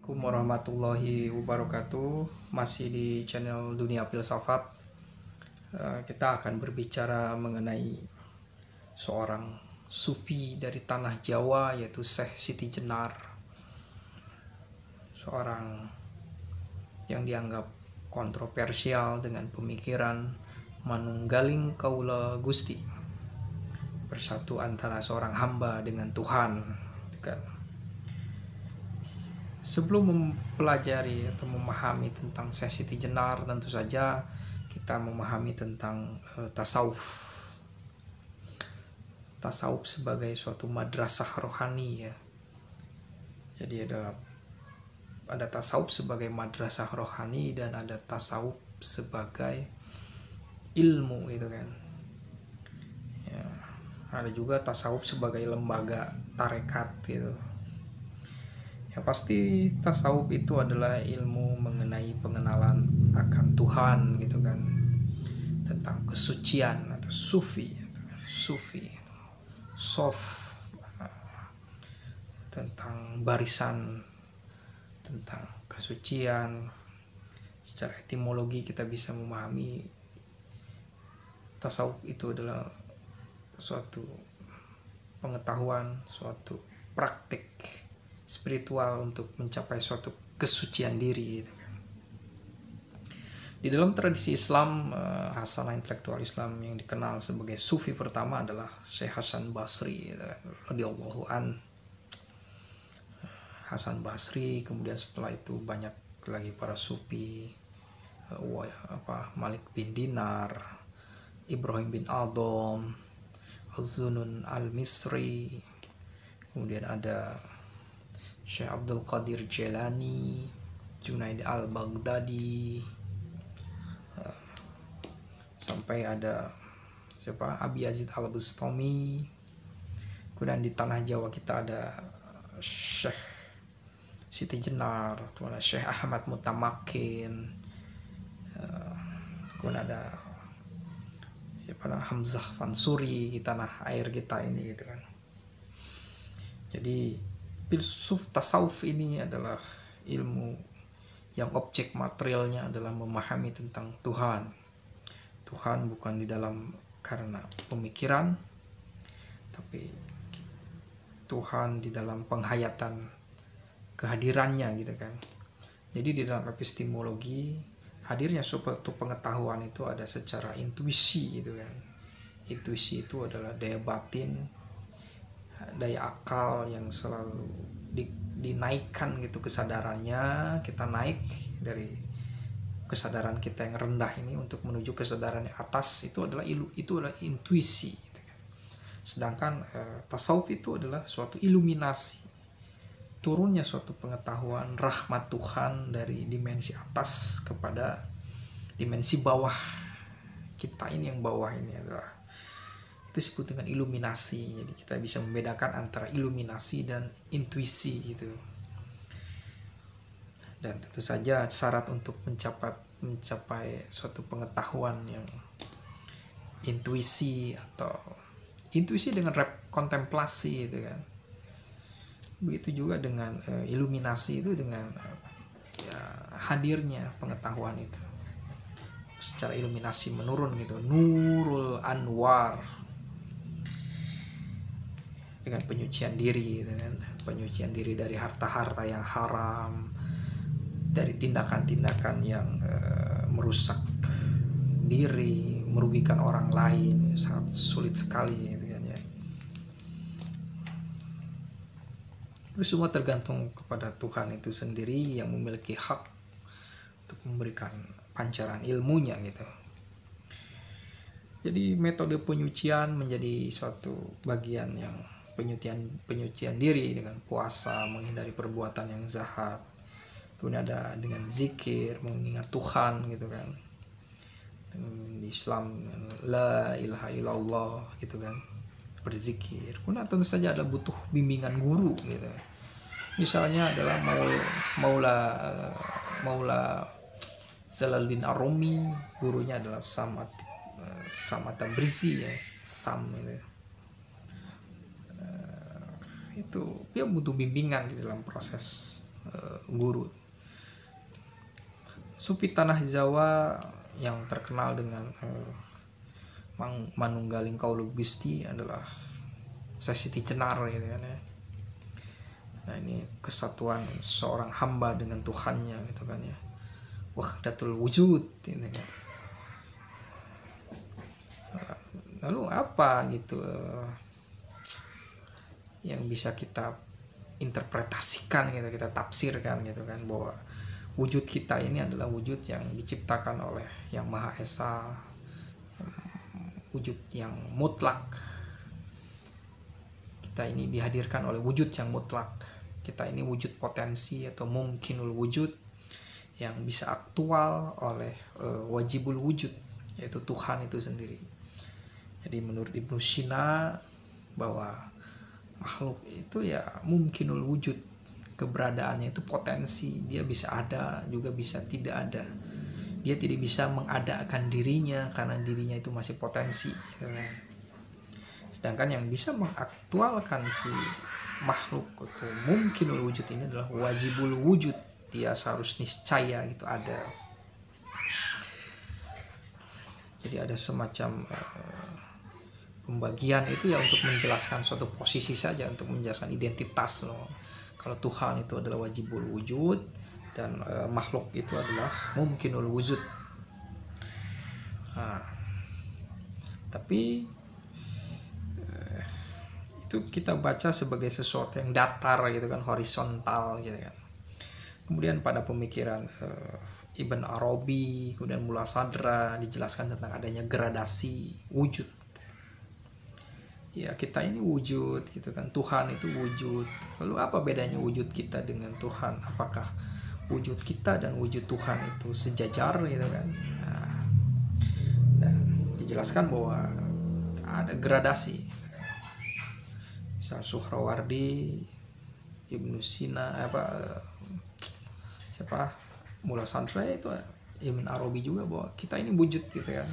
Assalamualaikum warahmatullahi wabarakatuh. Masih di channel Dunia Filsafat. Kita akan berbicara mengenai seorang sufi dari tanah Jawa, yaitu Syekh Siti Jenar. Seorang yang dianggap kontroversial dengan pemikiran manunggaling kaula Gusti, bersatu antara seorang hamba dengan Tuhan. Sebelum mempelajari atau memahami tentang Syekh Siti Jenar, tentu saja kita memahami tentang tasawuf. Tasawuf sebagai suatu madrasah rohani, ya. Jadi ada tasawuf sebagai madrasah rohani dan ada tasawuf sebagai ilmu, gitu kan. Ya, ada juga tasawuf sebagai lembaga tarekat, gitu. Yang pasti tasawuf itu adalah ilmu mengenai pengenalan akan Tuhan, gitu kan, tentang kesucian atau sufi, sof, tentang barisan, tentang kesucian. Secara etimologi kita bisa memahami tasawuf itu adalah suatu pengetahuan, suatu praktik spiritual untuk mencapai suatu kesucian diri, gitu kan. Di dalam tradisi Islam, hasanah intelektual Islam yang dikenal sebagai sufi pertama adalah Syekh Hasan Basri, radhiyallahu an. Hasan Basri, kemudian setelah itu banyak lagi para sufi, Malik bin Dinar, Ibrahim bin Adham, Az-Zunun al-Misri, kemudian ada Syekh Abdul Qadir Jailani, Junaid al-Baghdadi, sampai ada Abi Yazid al-Bustami. Kemudian di tanah Jawa kita ada Syekh Siti Jenar, Syekh Ahmad Mutamakin, kemudian ada Hamzah Fansuri di tanah air kita ini, gitu kan. Jadi filsuf tasawuf ini adalah ilmu yang objek materialnya adalah memahami tentang Tuhan. Tuhan bukan di dalam karena pemikiran, tapi Tuhan di dalam penghayatan kehadirannya, gitu kan. Jadi di dalam epistemologi, hadirnya suatu pengetahuan itu ada secara intuisi, gitu kan. Intuisi itu adalah daya batin, daya akal yang selalu dinaikkan, gitu, kesadarannya. Kita naik dari kesadaran kita yang rendah ini untuk menuju kesadaran yang atas, itu adalah intuisi, gitu kan. Sedangkan tasawuf itu adalah suatu iluminasi, turunnya suatu pengetahuan rahmat Tuhan dari dimensi atas kepada dimensi bawah kita ini. Yang bawah ini adalah itu disebut dengan iluminasi. Jadi kita bisa membedakan antara iluminasi dan intuisi, gitu. Dan tentu saja syarat untuk mencapai suatu pengetahuan yang intuisi dengan kontemplasi, gitu kan. Begitu juga dengan iluminasi itu dengan hadirnya pengetahuan itu secara iluminasi menurun, gitu, nurul anwar, dengan penyucian diri, gitu kan. Penyucian diri dari harta-harta yang haram, dari tindakan-tindakan yang merusak diri, merugikan orang lain, sangat sulit sekali, gitu kan, ya. Itu semua tergantung kepada Tuhan itu sendiri yang memiliki hak untuk memberikan pancaran ilmunya, gitu. Jadi metode penyucian menjadi suatu bagian yang penyucian diri dengan puasa, menghindari perbuatan yang jahat. Kemudian ada dengan zikir, mengingat Tuhan, gitu kan. Di Islam la ilaha illallah, gitu kan, berzikir. Kemudian tentu saja ada butuh bimbingan guru, gitu. Misalnya adalah Maula Jalaluddin Ar-Rumi, gurunya adalah Samad Tabrizi, ya, Sam itu dia butuh bimbingan di dalam proses guru. Sufi tanah Jawa yang terkenal dengan manunggaling kaula Gusti adalah Sasiti Jenar gitu kan ya. Nah ini kesatuan seorang hamba dengan Tuhannya gitu kan ya, wahdatul wujud ini kan. Lalu apa gitu yang bisa kita interpretasikan gitu, kita tafsirkan gitu kan, bahwa wujud kita ini adalah wujud yang diciptakan oleh Yang Maha Esa, wujud yang mutlak. Kita ini dihadirkan oleh wujud yang mutlak. Kita ini wujud potensi atau mungkinul wujud yang bisa aktual oleh wajibul wujud, yaitu Tuhan itu sendiri. Jadi menurut Ibnu Sina bahwa makhluk itu ya mungkinul wujud, keberadaannya itu potensi, dia bisa ada juga bisa tidak ada. Dia tidak bisa mengadakan dirinya karena dirinya itu masih potensi gitu kan. Sedangkan yang bisa mengaktualkan si makhluk itu mungkinul wujud ini adalah wajibul wujud, dia harus niscaya gitu ada. Jadi ada semacam pembagian itu ya untuk menjelaskan suatu posisi saja, untuk menjelaskan identitas loh. Kalau Tuhan itu adalah wajibul wujud dan makhluk itu adalah mungkinul wujud. Nah, tapi itu kita baca sebagai sesuatu yang datar gitu kan, horizontal gitu kan. Kemudian pada pemikiran Ibn Arabi, kemudian Mula Sadra dijelaskan tentang adanya gradasi wujud. Ya kita ini wujud gitu kan, Tuhan itu wujud. Lalu apa bedanya wujud kita dengan Tuhan? Apakah wujud kita dan wujud Tuhan itu sejajar gitu kan? Nah, dan dijelaskan bahwa ada gradasi. Misal Suhrawardi, Ibnu Sina, Mula Sadra itu Ibn Arabi juga, bahwa kita ini wujud gitu kan.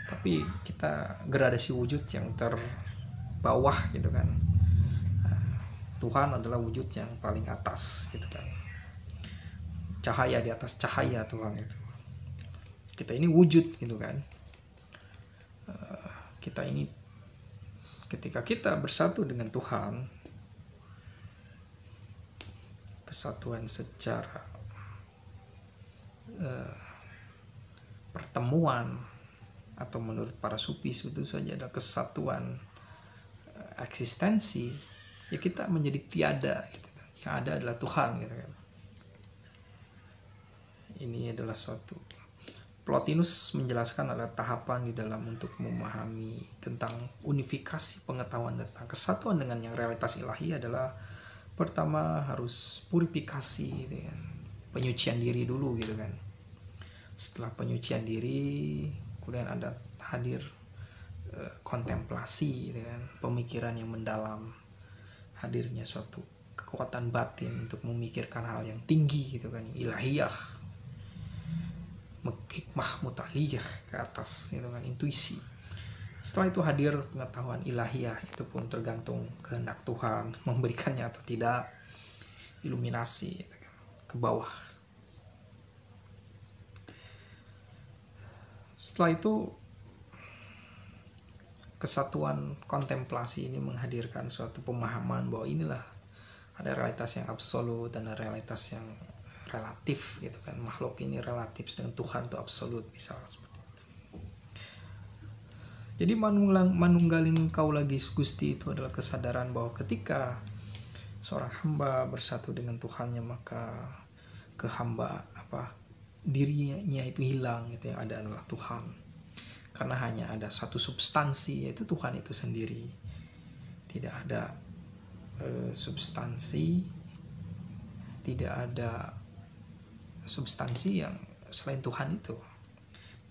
Tapi kita gradasi wujud yang terbawah gitu kan. Tuhan adalah wujud yang paling atas gitu kan. Cahaya di atas cahaya Tuhan itu. Kita ini wujud gitu kan. Kita ini ketika kita bersatu dengan Tuhan, kesatuan secara pertemuan, atau menurut para sufi itu saja ada kesatuan eksistensi, ya kita menjadi tiada gitu kan. Yang ada adalah Tuhan gitu kan. Ini adalah suatu, Plotinus menjelaskan ada tahapan di dalam untuk memahami tentang unifikasi pengetahuan tentang kesatuan dengan yang realitas ilahi adalah pertama harus purifikasi gitu kan. Penyucian diri dulu gitu kan. Setelah penyucian diri kemudian ada hadir kontemplasi gitu kan, pemikiran yang mendalam, hadirnya suatu kekuatan batin untuk memikirkan hal yang tinggi gitu kan, ilahiyah, hikmah mutaliyah ke atas gitu kan, intuisi. Setelah itu hadir pengetahuan ilahiyah, itu pun tergantung kehendak Tuhan memberikannya atau tidak, iluminasi gitu kan, ke bawah. Setelah itu kesatuan kontemplasi ini menghadirkan suatu pemahaman bahwa inilah ada realitas yang absolut dan ada realitas yang relatif gitu kan. Makhluk ini relatif dengan Tuhan itu absolut, misalnya seperti itu. Jadi manunggaling kaula Gusti itu adalah kesadaran bahwa ketika seorang hamba bersatu dengan Tuhannya, maka dirinya itu hilang gitu, yang ada adalah Tuhan. Karena hanya ada satu substansi, yaitu Tuhan itu sendiri. Tidak ada substansi yang selain Tuhan itu.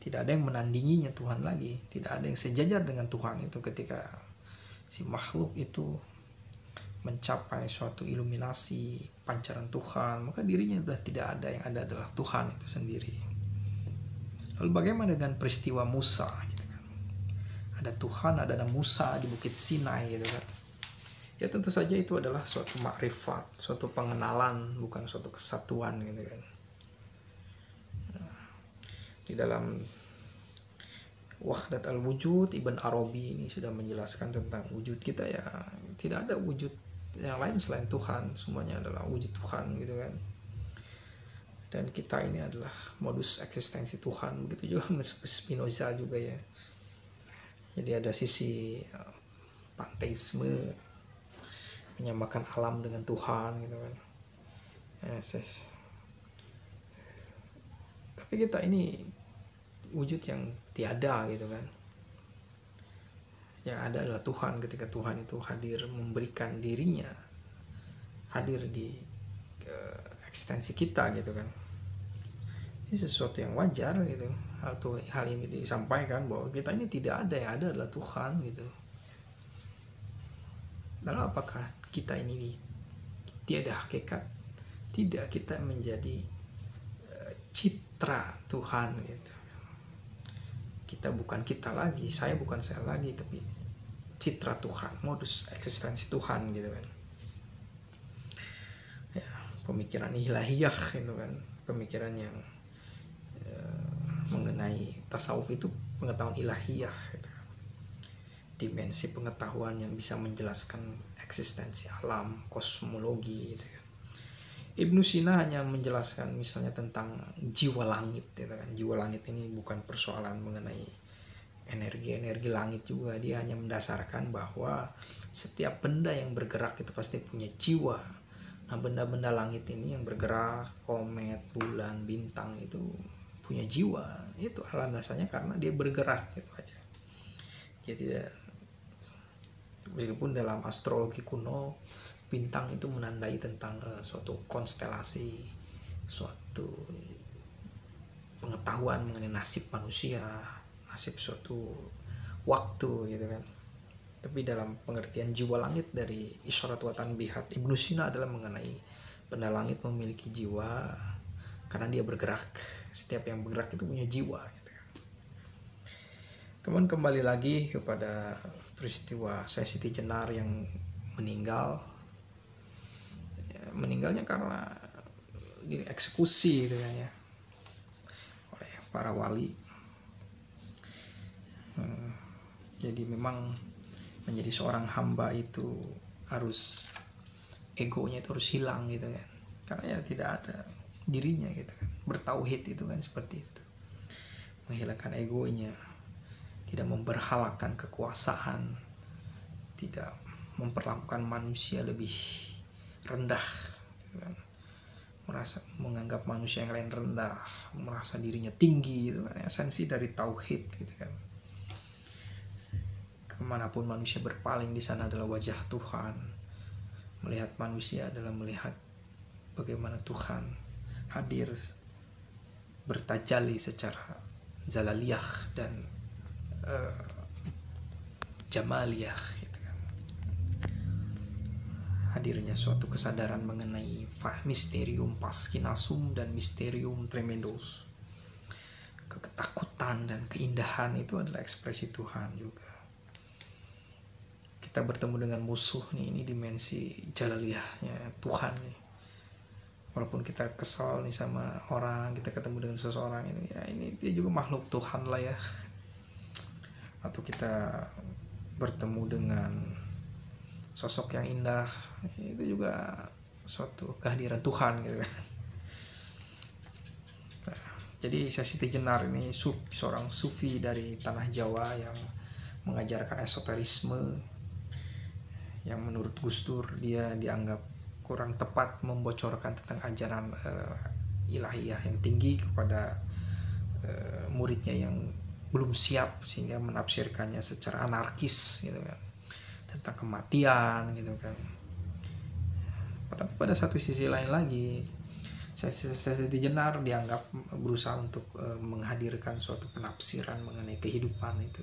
Tidak ada yang menandinginya Tuhan lagi, tidak ada yang sejajar dengan Tuhan itu. Ketika si makhluk itu mencapai suatu iluminasi pancaran Tuhan, maka dirinya sudah tidak ada, yang ada adalah Tuhan itu sendiri. Lalu bagaimana dengan peristiwa Musa gitu kan? Ada Tuhan, ada Musa di Bukit Sinai gitu kan. Ya tentu saja itu adalah suatu makrifat, suatu pengenalan, bukan suatu kesatuan gitu kan. Di dalam Wahdat al-Wujud, Ibn Arabi ini sudah menjelaskan tentang wujud kita ya, tidak ada wujud yang lain selain Tuhan, semuanya adalah wujud Tuhan gitu kan. Dan kita ini adalah modus eksistensi Tuhan, begitu juga Spinoza juga ya. Jadi ada sisi panteisme, menyamakan alam dengan Tuhan gitu kan. Yes. Tapi kita ini wujud yang tiada gitu kan. Yang ada adalah Tuhan. Ketika Tuhan itu hadir, memberikan dirinya, hadir di eksistensi kita gitu kan. Ini sesuatu yang wajar gitu. Hal ini disampaikan bahwa kita ini tidak ada, yang ada adalah Tuhan gitu. Lalu apakah kita ini tiada hakikat? Tidak, kita menjadi citra Tuhan gitu. Kita bukan kita lagi, saya bukan saya lagi, tapi citra Tuhan, modus eksistensi Tuhan gitu kan. Ya, pemikiran ilahiyah gitu kan, pemikiran yang mengenai tasawuf itu pengetahuan ilahiyah gitu kan. Dimensi pengetahuan yang bisa menjelaskan eksistensi alam, kosmologi gitu kan. Ibnu Sina hanya menjelaskan misalnya tentang jiwa langit gitu kan. Jiwa langit ini bukan persoalan mengenai energi langit juga, dia hanya mendasarkan bahwa setiap benda yang bergerak itu pasti punya jiwa. Nah, benda-benda langit ini yang bergerak, komet, bulan, bintang itu punya jiwa. Itu alasannya karena dia bergerak gitu aja. Dia tidak, meskipun dalam astrologi kuno bintang itu menandai tentang suatu konstelasi, suatu pengetahuan mengenai nasib manusia, nasib suatu waktu gitu kan. Tapi dalam pengertian jiwa langit dari Isyarat wa Tanbihat Ibnu Sina adalah mengenai benda langit memiliki jiwa karena dia bergerak. Setiap yang bergerak itu punya jiwa gitu kan. Kemudian kembali lagi kepada peristiwa Syekh Siti Jenar yang meninggalnya karena dieksekusi gitu kan ya oleh para wali. Jadi memang menjadi seorang hamba itu harus egonya itu harus hilang gitu kan, karena ya tidak ada dirinya gitu kan. Bertauhid itu kan seperti itu, menghilangkan egonya, tidak memberhalakan kekuasaan, tidak memperlakukan manusia lebih rendah gitu kan. Menganggap manusia yang lain rendah, merasa dirinya tinggi gitu kan. Esensi dari tauhid gitu kan. Kemanapun manusia berpaling, di sana adalah wajah Tuhan. Melihat manusia adalah melihat bagaimana Tuhan hadir bertajalli secara zalaliyah dan jamaliyah gitu kan. Hadirnya suatu kesadaran mengenai misterium paskinasum dan misterium tremendous. Ketakutan dan keindahan itu adalah ekspresi Tuhan juga. Kita bertemu dengan musuh nih, ini dimensi jalaliyahnya Tuhan nih. Walaupun kita kesal nih sama orang, kita ketemu dengan seseorang ini, ya ini dia juga makhluk Tuhan lah ya. Atau kita bertemu dengan sosok yang indah, itu juga suatu kehadiran Tuhan gitu kan. Nah, jadi Syekh Siti Jenar ini seorang sufi dari tanah Jawa yang mengajarkan esoterisme, yang menurut Gus Dur dia dianggap kurang tepat membocorkan tentang ajaran ilahiyah yang tinggi kepada muridnya yang belum siap, sehingga menafsirkannya secara anarkis gitu kan, tentang kematian gitu kan. Tapi pada satu sisi lain lagi, Syekh Siti Jenar dianggap berusaha untuk menghadirkan suatu penafsiran mengenai kehidupan itu.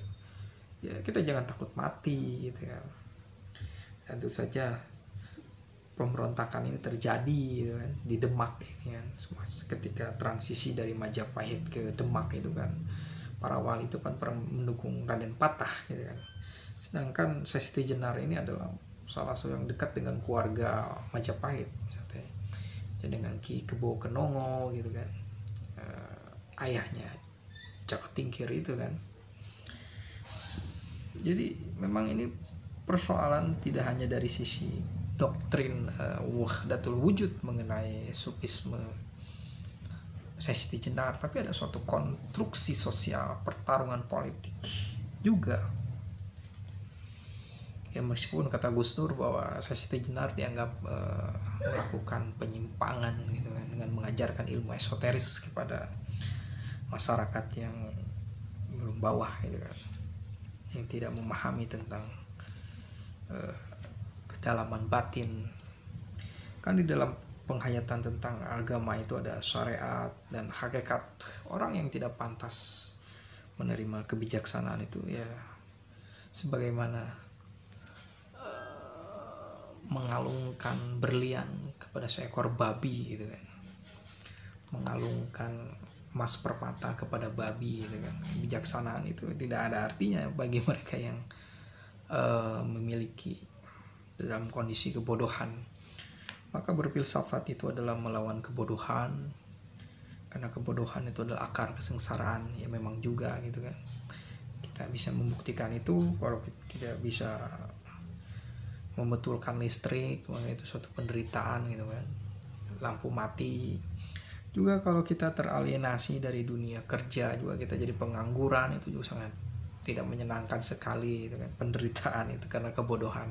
Ya, kita jangan takut mati gitu kan. Tentu saja pemberontakan ini terjadi gitu kan, di Demak ini kan, ketika transisi dari Majapahit ke Demak itu kan, para wali itu kan pernah mendukung Raden Patah gitu kan. Sedangkan Syekh Siti Jenar ini adalah salah satu yang dekat dengan keluarga Majapahit misalnya, dengan Ki Kebo Kenongo gitu kan, ayahnya Caka Tingkir itu kan. Jadi memang ini persoalan tidak hanya dari sisi doktrin wahdatul wujud mengenai sufisme Sesi Jenar, tapi ada suatu konstruksi sosial, pertarungan politik juga. Ya meskipun kata Gus Dur bahwa Sesi Jenar dianggap melakukan penyimpangan gitu kan, dengan mengajarkan ilmu esoteris kepada masyarakat yang belum bawah gitu kan, yang tidak memahami tentang kedalaman batin. Kan di dalam penghayatan tentang agama itu ada syariat dan hakikat. Orang yang tidak pantas menerima kebijaksanaan itu ya sebagaimana mengalungkan berlian kepada seekor babi gitu kan, mengalungkan emas permata kepada babi gitu kan. Kebijaksanaan itu tidak ada artinya bagi mereka yang memiliki dalam kondisi kebodohan. Maka berfilsafat itu adalah melawan kebodohan, karena kebodohan itu adalah akar kesengsaraan. Ya memang juga gitu kan, kita bisa membuktikan itu kalau kita tidak bisa membetulkan listrik, maka itu suatu penderitaan gitu kan. Lampu mati juga, kalau kita teralienasi dari dunia kerja juga, kita jadi pengangguran, itu juga sangat tidak menyenangkan sekali gitu kan. Penderitaan itu karena kebodohan.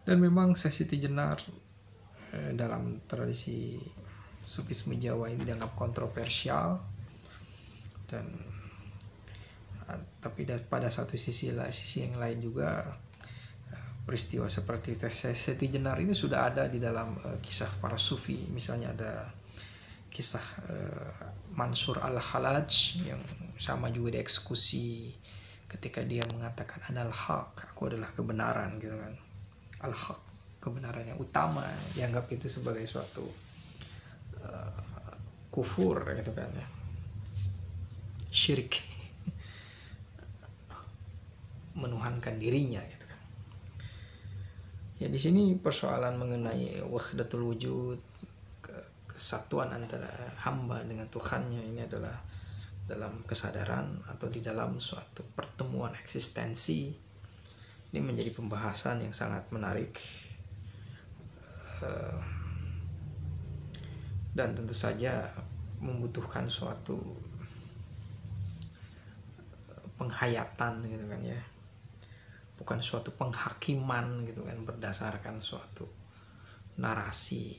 Dan memang Sesi Jenar dalam tradisi sufisme Jawa ini dianggap kontroversial, dan tapi pada satu sisi yang lain juga peristiwa seperti Sesi Jenar ini sudah ada di dalam kisah para sufi. Misalnya ada kisah Mansur al-Halaj yang sama juga dieksekusi ketika dia mengatakan anal haq, aku adalah kebenaran gitu kan. Al-haq, kebenaran yang utama, dianggap itu sebagai suatu kufur gitu kan ya, syirik, menuhankan dirinya gitu kan. Ya di sini persoalan mengenai wahdatul wujud, kesatuan antara hamba dengan Tuhannya, ini adalah dalam kesadaran atau di dalam suatu pertemuan eksistensi. Ini menjadi pembahasan yang sangat menarik, dan tentu saja membutuhkan suatu penghayatan gitu kan ya, bukan suatu penghakiman gitu kan berdasarkan suatu narasi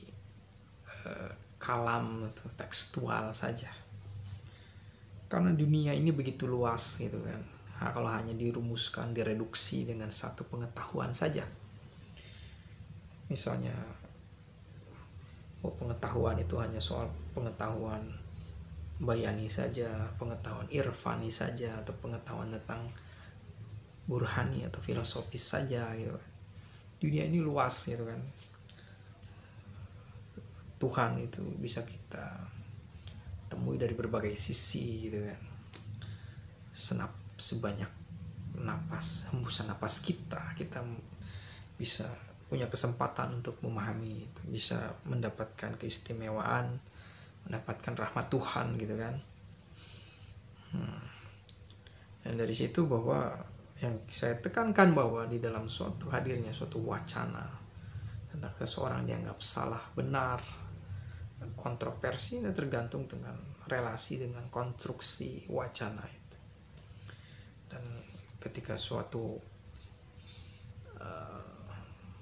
kalam atau tekstual saja, karena dunia ini begitu luas gitu kan. Kalau hanya dirumuskan, direduksi dengan satu pengetahuan saja, misalnya pengetahuan itu hanya soal pengetahuan bayani saja, pengetahuan irfani saja, atau pengetahuan tentang burhani atau filosofis saja gitu kan. Dunia ini luas gitu kan. Tuhan itu bisa kita temui dari berbagai sisi gitu kan. Sebanyak napas, hembusan napas kita bisa punya kesempatan untuk memahami itu, bisa mendapatkan keistimewaan, mendapatkan rahmat Tuhan gitu kan. Dan dari situ bahwa yang saya tekankan bahwa di dalam hadirnya suatu wacana tentang seseorang dianggap salah benar, kontroversi ini tergantung dengan relasi dengan konstruksi wacana itu. Dan ketika suatu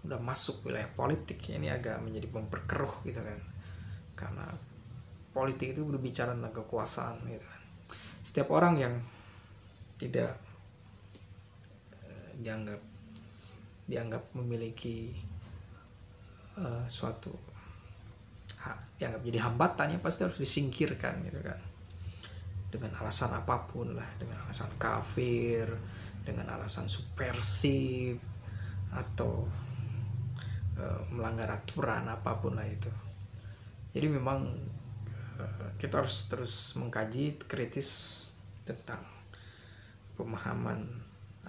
udah masuk wilayah politik, ini agak menjadi memperkeruh gitu kan, karena politik itu berbicara tentang kekuasaan gitu kan. Setiap orang yang tidak dianggap memiliki suatu dianggap jadi hambatannya pasti harus disingkirkan gitu kan, dengan alasan apapun lah, dengan alasan kafir, dengan alasan subversif, atau melanggar aturan apapun lah itu. Jadi memang kita harus terus mengkaji kritis tentang pemahaman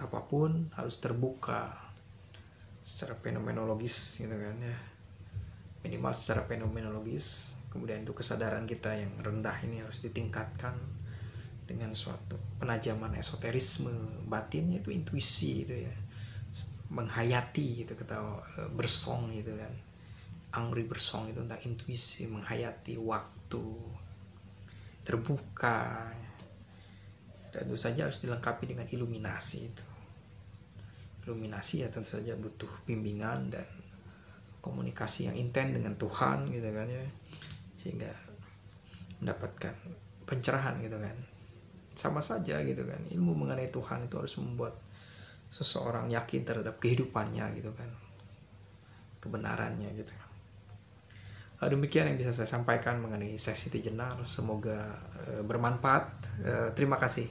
apapun, harus terbuka secara fenomenologis gitu kan ya, minimal secara fenomenologis. Kemudian itu kesadaran kita yang rendah ini harus ditingkatkan dengan suatu penajaman esoterisme batin, yaitu intuisi itu ya, menghayati gitu, kita bersong gitu kan, Angri Bersong itu tentang intuisi, menghayati waktu, terbuka, dan tentu saja harus dilengkapi dengan iluminasi. Itu iluminasi ya tentu saja butuh bimbingan dan komunikasi yang intens dengan Tuhan gitu kan ya, sehingga mendapatkan pencerahan gitu kan. Sama saja gitu kan, ilmu mengenai Tuhan itu harus membuat seseorang yakin terhadap kehidupannya gitu kan, kebenarannya gitu. Demikian yang bisa saya sampaikan mengenai sesi jenar. Semoga bermanfaat. Terima kasih.